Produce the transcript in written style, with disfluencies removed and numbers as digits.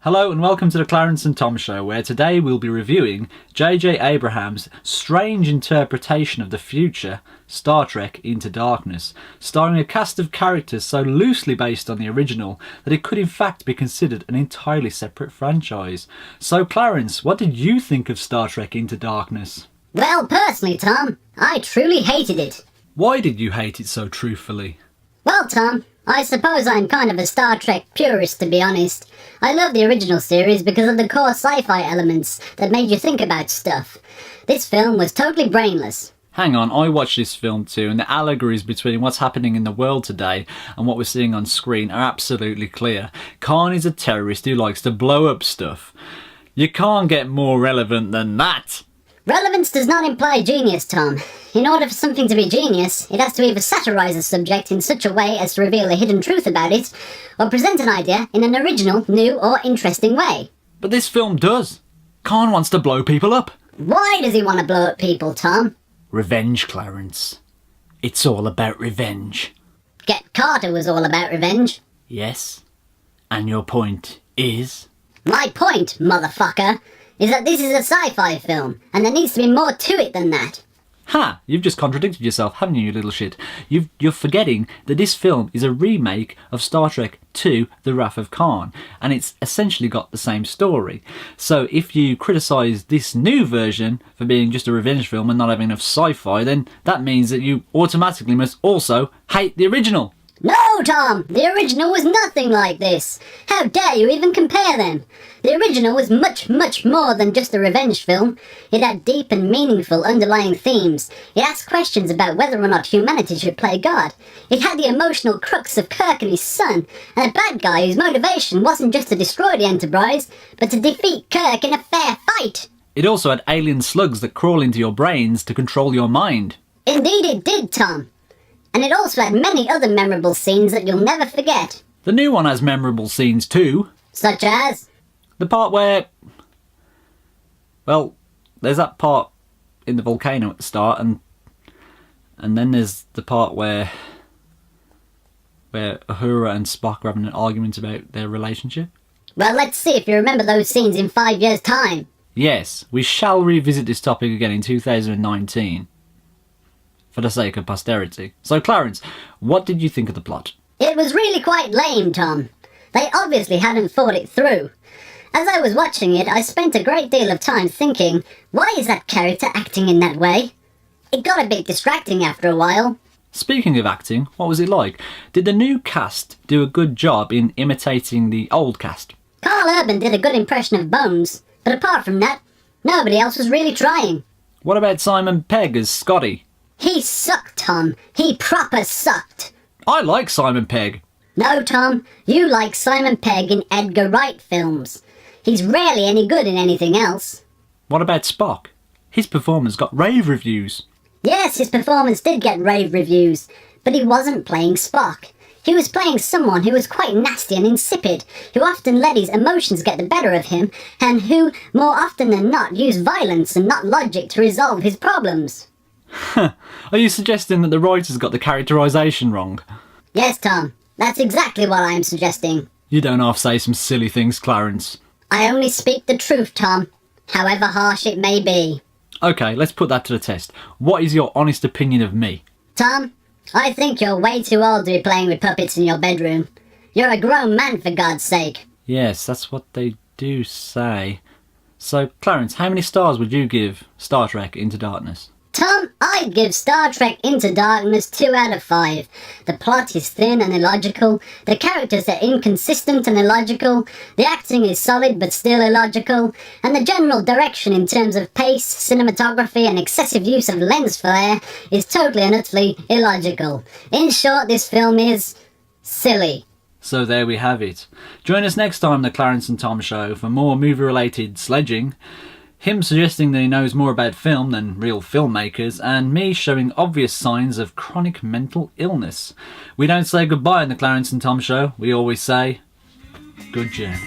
Hello and welcome to the Clarence and Tom Show, where today we'll be reviewing J.J. Abrams' strange interpretation of the future, Star Trek Into Darkness, starring a cast of characters so loosely based on the original that it could in fact be considered an entirely separate franchise. So Clarence, what did you think of Star Trek Into Darkness? Well, personally, Tom, I truly hated it. Why did you hate it so truthfully? Well, Tom, I suppose I'm kind of a Star Trek purist, to be honest. I love the original series because of the core sci-fi elements that made you think about stuff. This film was totally brainless. Hang on, I watched this film too, and the allegories between what's happening in the world today and what we're seeing on screen are absolutely clear. Khan is a terrorist who likes to blow up stuff. You can't get more relevant than that. Relevance does not imply genius, Tom. In order for something to be genius, it has to either satirise a subject in such a way as to reveal a hidden truth about it, or present an idea in an original, new or interesting way. But this film does. Khan wants to blow people up. Why does he want to blow up people, Tom? Revenge, Clarence. It's all about revenge. Get Carter was all about revenge. Yes. And your point is? My point, motherfucker, is that this is a sci-fi film, and there needs to be more to it than that. Ha! You've just contradicted yourself, haven't you, you little shit? You're forgetting that this film is a remake of Star Trek II, The Wrath of Khan, and it's essentially got the same story. So if you criticise this new version for being just a revenge film and not having enough sci-fi, then that means that you automatically must also hate the original. No, Tom! The original was nothing like this! How dare you even compare them? The original was much, much more than just a revenge film. It had deep and meaningful underlying themes. It asked questions about whether or not humanity should play God. It had the emotional crux of Kirk and his son, and a bad guy whose motivation wasn't just to destroy the Enterprise, but to defeat Kirk in a fair fight. It also had alien slugs that crawl into your brains to control your mind. Indeed it did, Tom. And it also had many other memorable scenes that you'll never forget. The new one has memorable scenes too. Such as? The part where... well, there's that part in the volcano at the start, and then there's the part where Uhura and Spock are having an argument about their relationship. Well, let's see if you remember those scenes in 5 years' time. Yes, we shall revisit this topic again in 2019. For the sake of posterity. So Clarence, what did you think of the plot? It was really quite lame, Tom. They obviously hadn't thought it through. As I was watching it, I spent a great deal of time thinking, why is that character acting in that way? It got a bit distracting after a while. Speaking of acting, what was it like? Did the new cast do a good job in imitating the old cast? Carl Urban did a good impression of Bones, but apart from that, nobody else was really trying. What about Simon Pegg as Scotty? He sucked, Tom. He proper sucked. I like Simon Pegg. No, Tom. You like Simon Pegg in Edgar Wright films. He's rarely any good in anything else. What about Spock? His performance got rave reviews. Yes, his performance did get rave reviews, but he wasn't playing Spock. He was playing someone who was quite nasty and insipid, who often let his emotions get the better of him, and who, more often than not, used violence and not logic to resolve his problems. Are you suggesting that the writers got the characterisation wrong? Yes, Tom. That's exactly what I am suggesting. You don't half say some silly things, Clarence. I only speak the truth, Tom, however harsh it may be. Okay, let's put that to the test. What is your honest opinion of me? Tom, I think you're way too old to be playing with puppets in your bedroom. You're a grown man, for God's sake. Yes, that's what they do say. So, Clarence, how many stars would you give Star Trek Into Darkness? Tom, I'd give Star Trek Into Darkness 2 out of 5. The plot is thin and illogical, the characters are inconsistent and illogical, the acting is solid but still illogical, and the general direction in terms of pace, cinematography and excessive use of lens flare is totally and utterly illogical. In short, this film is silly. So there we have it. Join us next time on the Clarence and Tom Show for more movie-related sledging, him suggesting that he knows more about film than real filmmakers, and me showing obvious signs of chronic mental illness. We don't say goodbye on the Clarence and Tom Show, we always say, good journey.